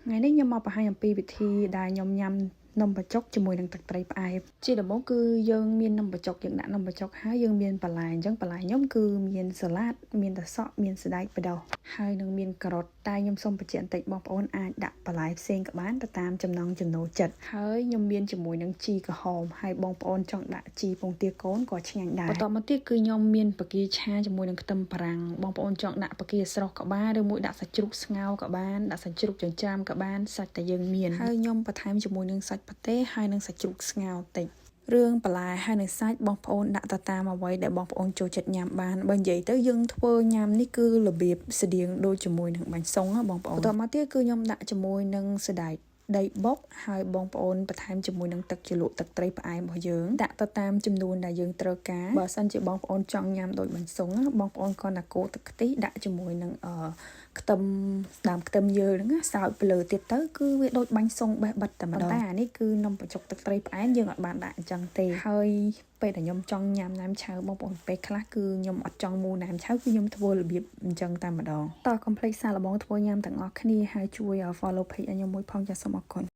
ថ្ងៃនេះខ្ញុំមកបង្ហាញអំពីវិធីដែលខ្ញុំញ៉ាំនំបញ្ចុកជាមួយនឹងទឹកត្រីផ្អែមជាដំបូងគឺយើងមាននំបញ្ចុកយើងដាក់នំបញ្ចុកហើយយើងមានបន្លែអញ្ចឹងបន្លែខ្ញុំគឺមានសាឡាដមានត្រសក់មានសណ្តែកបដោះហើយនឹងមានការ៉ុតតែខ្ញុំសូមបញ្ជាក់បន្តិចបងប្អូនអាចដាក់បន្លែផ្សេងក៏បានទៅតាមចំណង់ចំណូលចិត្តហើយខ្ញុំមានជាមួយនឹងជីក្រហមហើយបងប្អូនចង់ដាក់ជីពងទាកូនក៏ឆ្ងាញ់ដែរបន្ទាប់មកទៀតគឺខ្ញុំមានបកាឆាជាមួយនឹងខ្ទឹមបារាំងបងប្អូនចង់ដាក់បកាស្រស់ក៏បានឬមួយដាក់សាច់ជ្រូកស្ងោរក៏បានដាក់សាច់ជ្រូកចិញ្ច្រាំក៏បានសាច់តែយើងមានហើយខ្ញុំបន្ថែមជាមួយនឹងសាច់ប៉ាតេហើយនឹងសាច់ជ្រូកស្ងោរតិចរឿងបន្លែហើយនឹងសាច់បងប្អូនដាក់ទៅតាមអ្វីដែលបងប្អូនចូលចិត្តញ៉ាំបានបើនិយាយទៅយើងធ្វើញ៉ាំនេះគឺរបៀបស្តៀងដូចជាមួយនឹងបាញ់សុងបងប្អូនបន្ទាប់មកទៀតគឺខ្ញុំដាក់ជាមួយនឹងសណ្តែកដីបុកហើយបងប្អូនបន្ថែមជាមួយនឹងទឹកជ្រលក់ទឹកត្រីផ្អែមរបស់យើងដាក់ទៅតាមចំនួនដែលយើងត្រូវការបើសិនជាបងប្អូនចង់ញ៉ាំដូចបាញ់សុងបងប្អូនគ្រាន់តែកូរទឹកខ្ទិះដាក់ជាមួយនឹងខ្ទឹមដើមខ្ទឹមយើងហ្នឹងសើចទៅលើទៀតទៅគឺវាដូចបាញ់សុងបេះបិទតែម្ដងតែអានេះគឺនំបញ្ចុកទឹកត្រីផ្អែមយើងអត់បានដាក់អញ្ចឹងទេហើយពេលដែលខ្ញុំចង់ញ៉ាំណាមឆៅបងប្អូនពេលខ្លះគឺខ្ញុំអត់ចង់មូលណាមឆៅគឺខ្ញុំធ្វើរបៀបអញ្ចឹងតែម្ដងតើកុំភ្លេចសាកល្បងធ្វើញ៉ាំទាំងអស់គ្នាហើយជួយ follow page ឲ្យខ្ញុំមួយផងចាសសូមអរគុណ